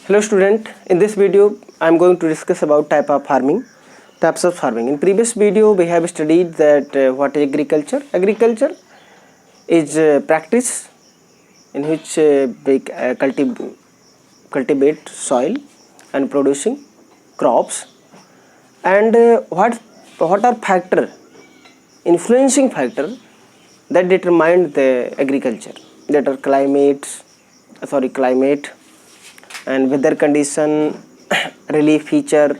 Hello student, in this video I am going to discuss about types of farming. In previous video we have studied that what is agriculture. Agriculture is practice in which we cultivate soil and producing crops, and what are influencing factor that determine the agriculture, that are climate and weather condition, relief feature,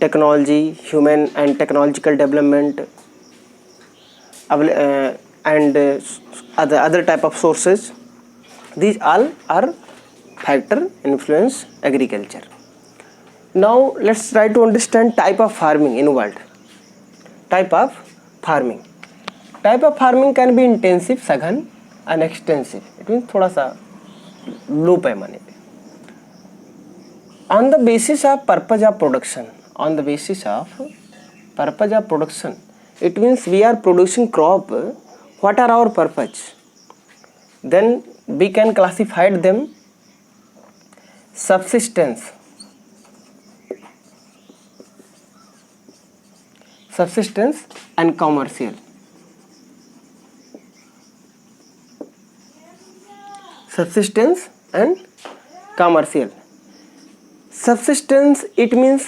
technology, human and technological development, and other type of sources. These all are factor influence agriculture. Now let's try to understand type of farming in world. Type of farming can be intensive, सघन, and extensive. It means थोड़ा सा लो पैमाने पे. On the basis of purpose of production, it means we are producing crop. What are our purpose? Then we can classify them subsistence and commercial. Subsistence and commercial. Subsistence, it means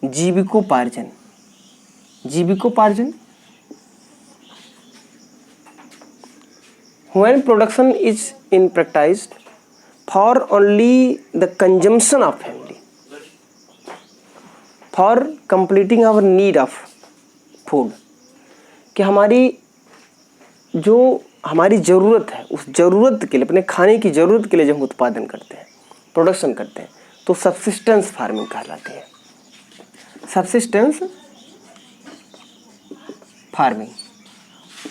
जीविकोपार्जन. When production is in practiced for only the consumption of family, for completing our need of food, कि हमारी ज़रूरत है, उस ज़रूरत के लिए, अपने खाने की ज़रूरत के लिए जब हम उत्पादन करते हैं, प्रोडक्शन करते हैं, तो सब्सिस्टेंस फार्मिंग कहलाती है. Subsistence farming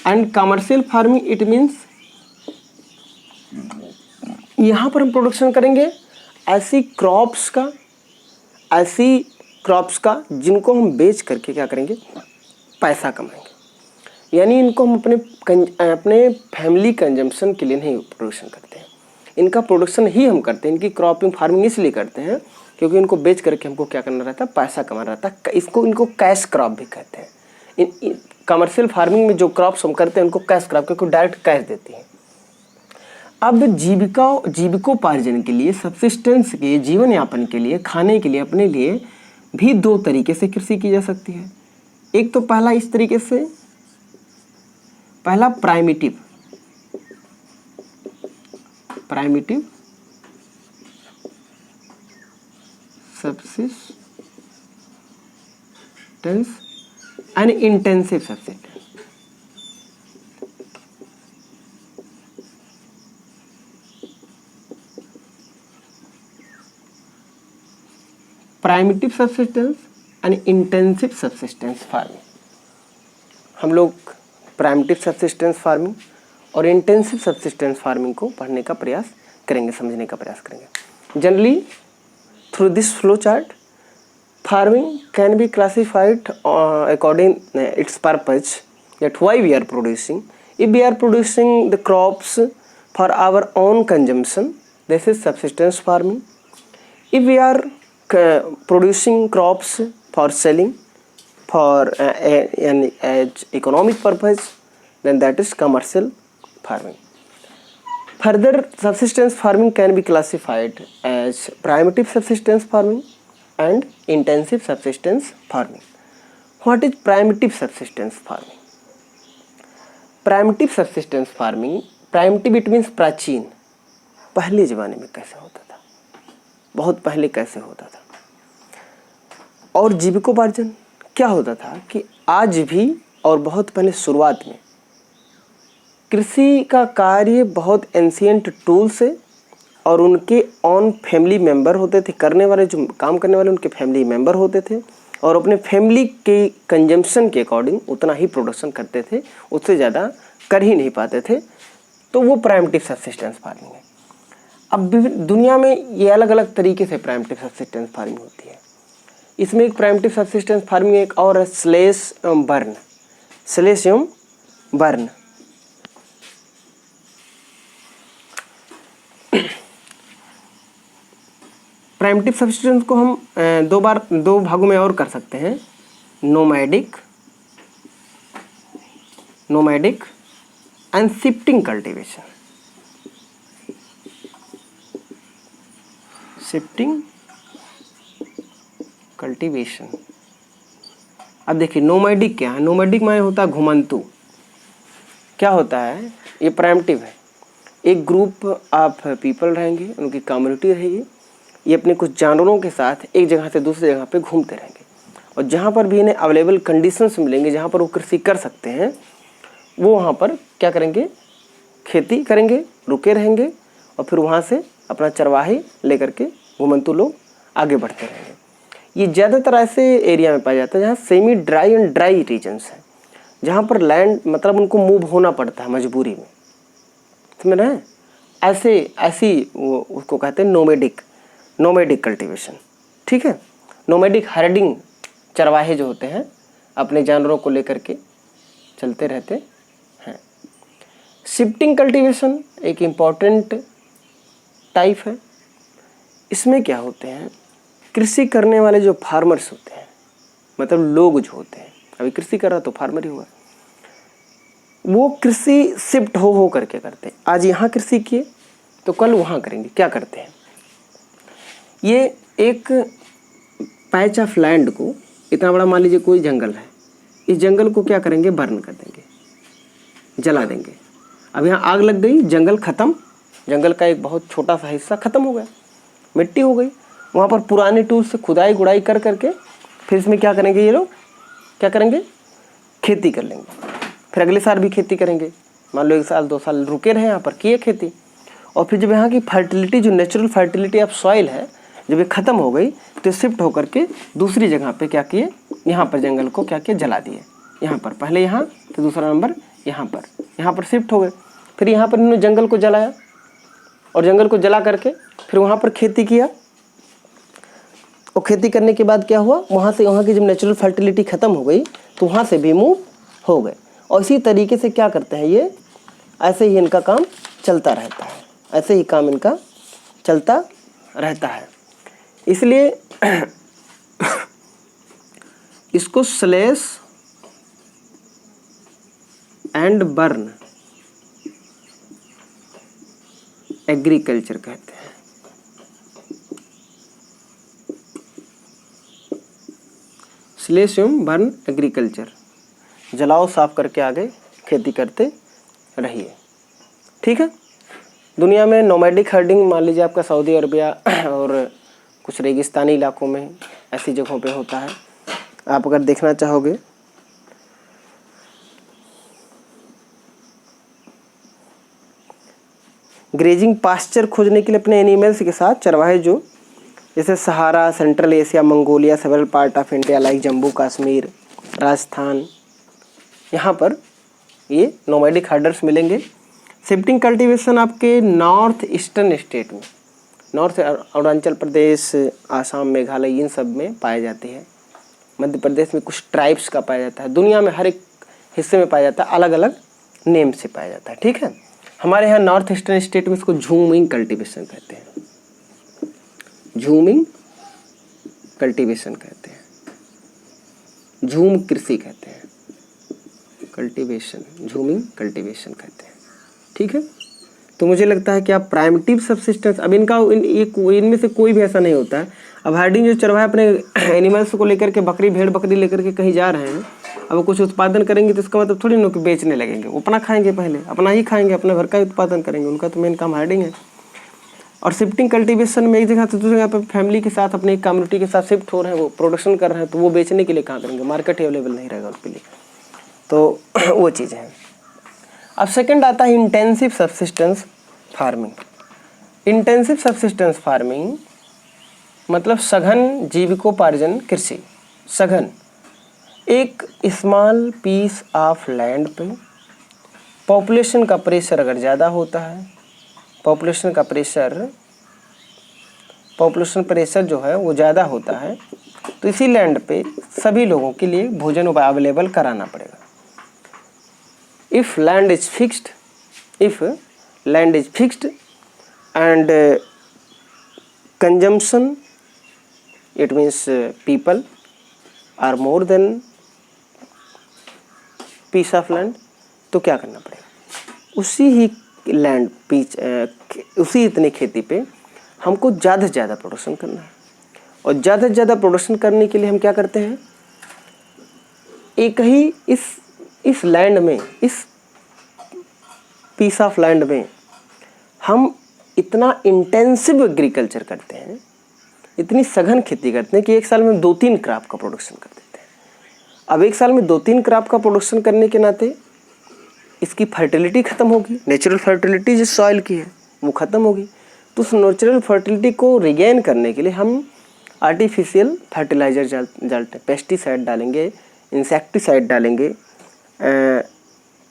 and commercial farming, it means यहाँ पर हम प्रोडक्शन करेंगे ऐसी क्रॉप्स का जिनको हम बेच करके क्या करेंगे, पैसा कमाएंगे. यानी इनको हम अपने फैमिली कंजम्पशन के लिए नहीं प्रोडक्शन करते हैं. इनका प्रोडक्शन ही हम करते हैं. इनकी क्रॉपिंग फार्मिंग इसलिए करते हैं क्योंकि इनको बेच करके हमको क्या करना रहता है, पैसा कमाना रहता है. इनको कैश क्रॉप भी कहते हैं. कमर्शियल फार्मिंग में जो क्रॉप्स हम करते हैं उनको कैश क्रॉप, क्योंकि डायरेक्ट कैश देती हैं. अब जीविकोपार्जन के लिए, सब्सिस्टेंस के जीवन यापन के लिए, खाने के लिए, अपने लिए भी दो तरीके से कृषि की जा सकती है. एक तो पहला इस तरीके से, पहला primitive subsistence and intensive subsistence. Primitive subsistence and intensive subsistence farming. हम लोग प्राइमिटिव सब्सिस्टेंस फार्मिंग और इंटेंसिव सब्सिस्टेंस फार्मिंग को पढ़ने का प्रयास करेंगे, समझने का प्रयास करेंगे. Generally through this flow chart, farming can be classified according its purpose, that why we are producing. If we are producing the crops for our own consumption, this is subsistence farming. If we are producing crops for selling for as economic purpose, then that is commercial farming. Further, subsistence farming can be classified as primitive subsistence farming and intensive subsistence farming. What is primitive subsistence farming? Primitive subsistence farming, primitive it means प्राचीन, पहले ज़माने में कैसे होता था, बहुत पहले कैसे होता था. और जीविकोपार्जन क्या होता था कि आज भी और बहुत पहले शुरुआत में कृषि का कार्य बहुत एंशिएंट टूल से, और उनके ऑन फैमिली मेंबर होते थे. करने वाले, जो काम करने वाले, उनके फैमिली मेंबर होते थे और अपने फैमिली के कंजम्पशन के अकॉर्डिंग उतना ही प्रोडक्शन करते थे, उससे ज़्यादा कर ही नहीं पाते थे. तो वो प्राइमिटिव सब्सिस्टेंस फार्मिंग है. अब दुनिया में ये अलग अलग तरीके से प्राइमिटिव सब्सिस्टेंस फार्मिंग होती है. इसमें एक प्राइमिटिव सब्सिस्टेंस फार्मिंग एक और है, स्लेश एवं बर्न. प्राइमिटिव सब्सिस्टेंस को हम दो भागों में और कर सकते हैं, nomadic and shifting cultivation. Shifting cultivation. अब देखिए नोमैडिक क्या है, नोमैडिक माने होता है घुमंतु। क्या होता है, ये प्राइमिटिव है, एक ग्रुप ऑफ पीपल रहेंगे, उनकी कम्युनिटी रहेगी, ये अपने कुछ जानवरों के साथ एक जगह से दूसरी जगह पे घूमते रहेंगे, और जहाँ पर भी इन्हें अवेलेबल कंडीशंस मिलेंगे, जहाँ पर वो कृषि कर सकते हैं, वो वहाँ पर क्या करेंगे, खेती करेंगे, रुके रहेंगे, और फिर वहाँ से अपना चरवाही लेकर के घुमंतु लोग आगे बढ़ते रहेंगे। ये ज़्यादातर ऐसे एरिया में पाया जाता है जहाँ semi dry and dry regions हैं, जहाँ पर लैंड मतलब उनको मूव होना पड़ता है मजबूरी में, समझ रहे हैं। ऐसी वो उसको कहते हैं नोमैडिक कल्टीवेशन। ठीक है, नोमैडिक हर्डिंग, चरवाहे जो होते हैं अपने जानवरों को लेकर के चलते रहते हैं। शिफ्टिंग कल्टीवेशन एक इम्पॉर्टेंट टाइप है। इसमें क्या होते हैं, कृषि करने वाले जो फार्मर्स होते हैं, मतलब लोग जो होते हैं, अभी कृषि कर रहा तो फार्मर ही हुआ, वो कृषि शिफ्ट हो करके करते हैं। आज यहाँ कृषि किए तो कल वहाँ करेंगे। क्या करते हैं, ये एक पैच ऑफ लैंड को, इतना बड़ा मान लीजिए कोई जंगल है, इस जंगल को क्या करेंगे, बर्न कर देंगे, जला देंगे। अब यहाँ आग लग गई, जंगल खत्म, जंगल का एक बहुत छोटा सा हिस्सा खत्म हो गया, मिट्टी हो गई। वहाँ पर पुराने टूल से खुदाई गुड़ाई कर करके फिर इसमें क्या करेंगे, ये लोग क्या करेंगे, खेती कर लेंगे। फिर अगले साल भी खेती करेंगे, मान लो 1 साल 2 साल रुके रहे यहाँ पर, किए खेती, और फिर जब यहाँ की फर्टिलिटी, जो नेचुरल फर्टिलिटी ऑफ सॉइल है, जब ये ख़त्म हो गई तो शिफ्ट होकर के दूसरी जगह पे क्या किए, यहाँ पर जंगल को क्या किए, जला दिए। यहाँ पर पहले यहाँ, फिर दूसरा नंबर यहाँ पर शिफ्ट हो गए। फिर यहाँ पर इन्होंने जंगल को जलाया, और जंगल को जला करके फिर वहाँ पर खेती किया, और खेती करने के बाद क्या हुआ, वहाँ से वहाँ की जब नेचुरल फर्टिलिटी ख़त्म हो गई तो वहाँ से भी मूव हो गए। और इसी तरीके से क्या करते हैं ये, ऐसे ही इनका काम चलता रहता है, ऐसे ही काम इनका चलता रहता है। इसलिए इसको स्लैश एंड बर्न एग्रीकल्चर कहते हैं। स्लैश एवं बर्न एग्रीकल्चर, जलाओ साफ करके आगे खेती करते रहिए। ठीक है, दुनिया में नोमैडिक हर्डिंग मान लीजिए आपका सऊदी अरबिया और कुछ रेगिस्तानी इलाकों में ऐसी जगहों पे होता है। आप अगर देखना चाहोगे, ग्रेजिंग पास्चर खोजने के लिए अपने एनिमल्स के साथ चरवाहे जो जैसे Sahara, central Asia, Mongolia, several part of India like Jammu Kashmir, Rajasthan, यहाँ पर ये नोमैडिक हर्डर्स मिलेंगे। शिफ्टिंग कल्टीवेशन आपके नॉर्थ ईस्टर्न स्टेट में, नॉर्थ अरुणाचल प्रदेश, आसाम, मेघालय, इन सब में पाए जाते हैं। मध्य प्रदेश में कुछ ट्राइब्स का पाया जाता है। दुनिया में हर एक हिस्से में पाया जाता है, अलग अलग नेम से पाया जाता है। ठीक है, हमारे यहाँ नॉर्थ ईस्टर्न स्टेट में इसको झूमिंग कल्टीवेशन कहते हैं, झूमिंग कल्टीवेशन कहते हैं, झूम कृषि कहते हैं, कल्टीवेशन, झूमिंग कल्टीवेशन कहते हैं। ठीक है, तो मुझे लगता है कि आप प्राइमिटिव सबसिस्टेंस, अब इनमें से कोई भी ऐसा नहीं होता है। अब हर्डिंग जो चरवाहे अपने एनिमल्स को लेकर के, बकरी भेड़ बकरी लेकर के कहीं जा रहे हैं, अब वो कुछ उत्पादन करेंगे तो इसका मतलब थोड़ी ना कि बेचने लगेंगे, वो अपना खाएंगे, पहले अपना ही खाएंगे, अपने घर का ही उत्पादन करेंगे, उनका तो मेन काम हर्डिंग है। और शिफ्टिंग कल्टीवेशन में एक जगह से दूसरी जगह पर फैमिली के साथ, अपनी कम्युनिटी के साथ शिफ्ट हो रहे हैं, वो प्रोडक्शन कर रहे हैं, तो वो बेचने के लिए कहाँ करेंगे, मार्केट अवेलेबल नहीं रहेगा उनके लिए, तो वो चीज़ है। अब सेकंड आता है intensive subsistence farming. Intensive subsistence farming मतलब सघन जीविकोपार्जन कृषि। सघन, एक स्मॉल पीस ऑफ लैंड पे पॉपुलेशन का प्रेशर अगर ज़्यादा होता है, पॉपुलेशन प्रेशर जो है वो ज़्यादा होता है, तो इसी लैंड पे सभी लोगों के लिए भोजन अवेलेबल कराना पड़ेगा। If land is fixed and consumption it means people are more than piece of land, तो क्या करना पड़ेगा, उसी ही लैंड उसी इतनी खेती पे हमको ज़्यादा से ज़्यादा प्रोडक्शन करना है। और ज़्यादा से ज़्यादा प्रोडक्शन करने के लिए हम क्या करते हैं, एक ही इस लैंड में, इस पीस ऑफ लैंड में हम इतना इंटेंसिव एग्रीकल्चर करते हैं, इतनी सघन खेती करते हैं कि एक साल में 2-3 क्रॉप का प्रोडक्शन कर देते हैं। अब एक साल में 2-3 क्रॉप का प्रोडक्शन करने के नाते इसकी फर्टिलिटी ख़त्म होगी, नेचुरल फर्टिलिटी जिस सॉइल की है वो ख़त्म होगी। तो उस नेचुरल फर्टिलिटी को रिगेन करने के लिए हम आर्टिफिशियल फर्टिलाइज़र डालते हैं, पेस्टिसाइड डालेंगे, इंसेक्टिसाइड डालेंगे,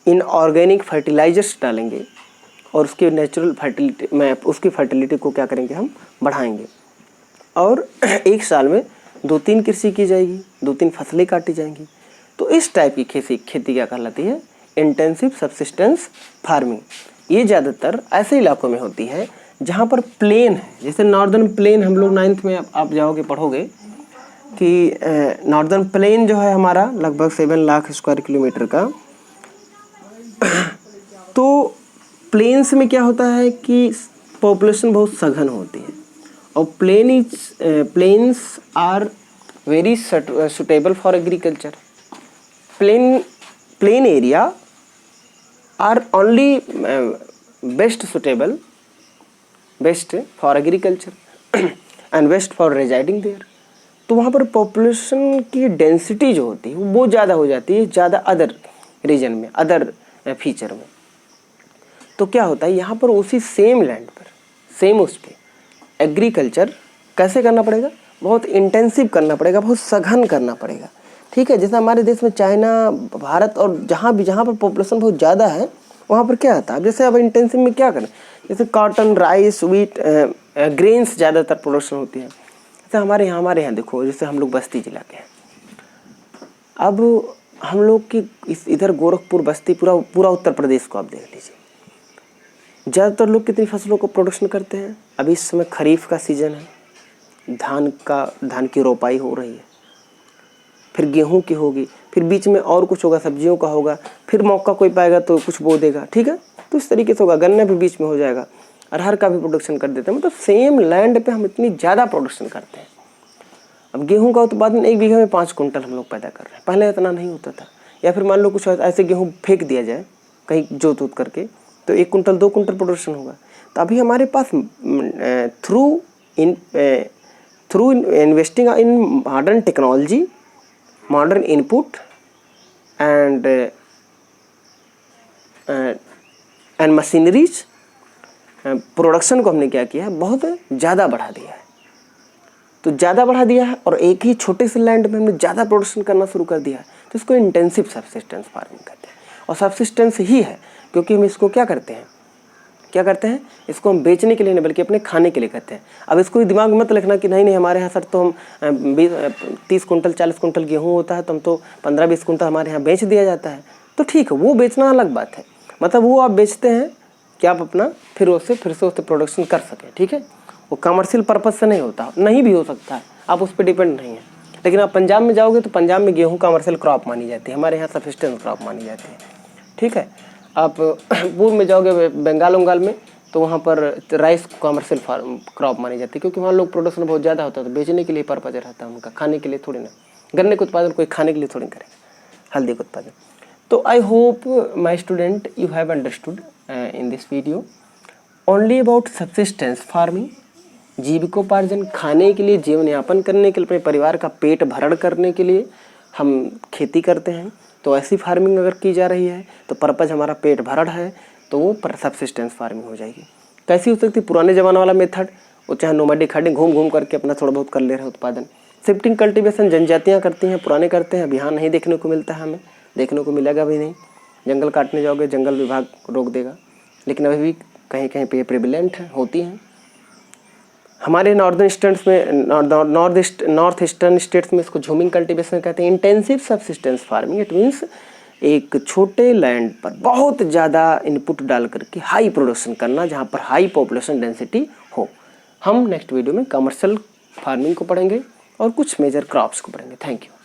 इनऑर्गेनिक फर्टिलाइजर्स डालेंगे और उसकी नेचुरल फर्टिलिटी में उसकी फर्टिलिटी को क्या करेंगे, हम बढ़ाएंगे। और एक साल में 2-3 कृषि की जाएगी, 2-3 फसलें काटी जाएंगी। तो इस टाइप की खेती क्या कहलाती है, इंटेंसिव सब्सिस्टेंस फार्मिंग। ये ज़्यादातर ऐसे इलाकों में होती है जहाँ पर प्लेन है, जैसे नॉर्दर्न प्लेन। हम लोग 9th में आप जाओगे पढ़ोगे कि नॉर्दर्न प्लेन जो है हमारा लगभग 7 लाख स्क्वायर किलोमीटर का। तो प्लेन्स में क्या होता है कि पॉपुलेशन बहुत सघन होती है और plains are very suitable for agriculture. Plain area are only best for agriculture and best for residing there. तो वहाँ पर पॉपुलेशन की डेंसिटी जो होती है वो ज़्यादा हो जाती है, ज़्यादा अदर रीजन में, अदर फीचर में। तो क्या होता है, यहाँ पर उसी सेम लैंड पर, सेम उस पर एग्रीकल्चर कैसे करना पड़ेगा, बहुत इंटेंसिव करना पड़ेगा, बहुत सघन करना पड़ेगा। ठीक है, जैसे हमारे देश में चाइना, भारत और जहाँ पर पॉपुलेशन बहुत ज़्यादा है वहाँ पर क्या आता है। जैसे अब इंटेंसिव में क्या करें, जैसे कॉटन, राइस, व्हीट, ग्रेन्स ज़्यादातर प्रोडक्शन होती है। जैसे हमारे यहाँ देखो, जैसे हम लोग बस्ती जिला के हैं। अब हम लोग की इधर गोरखपुर, बस्ती, पूरा उत्तर प्रदेश को आप देख लीजिए, ज़्यादातर लोग कितनी फसलों को प्रोडक्शन करते हैं। अभी इस समय खरीफ का सीज़न है, धान की रोपाई हो रही है, फिर गेहूं की होगी, फिर बीच में और कुछ होगा, सब्जियों का होगा, फिर मौका कोई पाएगा तो कुछ बो देगा। ठीक है, तो इस तरीके से होगा, गन्ना भी बीच में हो जाएगा, अरहर का भी प्रोडक्शन कर देते हैं। मतलब सेम लैंड पे हम इतनी ज़्यादा प्रोडक्शन करते हैं। अब गेहूं का उत्पादन 1 बीघे में 5 कुंटल हम लोग पैदा कर रहे हैं, पहले इतना नहीं होता था। या फिर मान लो कुछ ऐसे गेहूँ फेंक दिया जाए कहीं जोत करके, तो 1 कुंटल 2 कुंटल प्रोडक्शन होगा। तो अभी हमारे pass through investing in modern technology, modern input and machineries, production को हमने क्या किया है, बहुत ज़्यादा बढ़ा दिया है। तो ज़्यादा बढ़ा दिया है और एक ही छोटे से लैंड में हमने ज़्यादा प्रोडक्शन करना शुरू कर दिया है। तो इसको इंटेंसिव सब्सिस्टेंस फार्मिंग कहते हैं। और सब्सिस्टेंस ही है क्योंकि हम इसको क्या करते हैं, इसको हम बेचने के लिए नहीं बल्कि अपने खाने के लिए करते हैं। अब इसको दिमाग में मत रखना कि नहीं हमारे यहाँ सर तो हम 30 कुंटल 40 कुंटल गेहूँ होता है तो हम तो 15-20 कुंटल हमारे यहाँ बेच दिया जाता है। तो ठीक है, वो बेचना अलग बात है, मतलब वो आप बेचते हैं कि आप अपना फिर से उससे प्रोडक्शन कर सकें। ठीक है, वो कमर्शियल पर्पज़ से नहीं होता, नहीं भी हो सकता है, आप उस पर डिपेंड नहीं है। लेकिन आप पंजाब में जाओगे तो पंजाब में गेहूँ कमर्शियल क्रॉप मानी जाती है, हमारे यहाँ सफिशिएंट क्रॉप मानी जाती है। ठीक है, आप पूर्व में जाओगे बंगाल में तो वहाँ पर राइस कमर्शियल क्रॉप मानी जाती है क्योंकि वहाँ लोग प्रोडक्शन बहुत ज़्यादा होता है, तो बेचने के लिए पर्पज रहता है उनका, खाने के लिए थोड़ी ना। गन्ने का उत्पादन कोई खाने के लिए थोड़ी करेगा, हल्दी का उत्पादन। तो I hope my student you have understood in this video only about subsistence farming. जीविकोपार्जन, खाने के लिए, जीवन यापन करने के लिए, अपने परिवार का पेट भरण करने के लिए हम खेती करते हैं। तो ऐसी फार्मिंग अगर की जा रही है तो पर्पज़ हमारा पेट भरण है तो वो सब्सिस्टेंस फार्मिंग हो जाएगी। कैसी हो सकती है, पुराने ज़माने वाला मेथड, वो चाहे नोमैडिक हर्डिंग, घूम करके अपना थोड़ा बहुत कर ले रहे उत्पादन। शिफ्टिंग कल्टीवेशन जनजातियाँ करती हैं, पुराने करते हैं, अब यहाँ नहीं देखने को मिलता है, हमें देखने को मिलेगा भी नहीं। जंगल काटने जाओगे जंगल विभाग रोक देगा, लेकिन अभी भी कहीं कहीं पे प्रिविलेंट है, होती हैं। हमारे नॉर्थ ईस्टर्न स्टेट्स में इसको झूमिंग कल्टीवेशन कहते हैं। Intensive subsistence farming, it means एक छोटे लैंड पर बहुत ज़्यादा इनपुट डाल करके हाई प्रोडक्शन करना, जहाँ पर हाई पॉपुलेशन डेंसिटी हो। हम नेक्स्ट वीडियो में कमर्शियल फार्मिंग को पढ़ेंगे और कुछ मेजर क्रॉप्स को पढ़ेंगे। Thank you.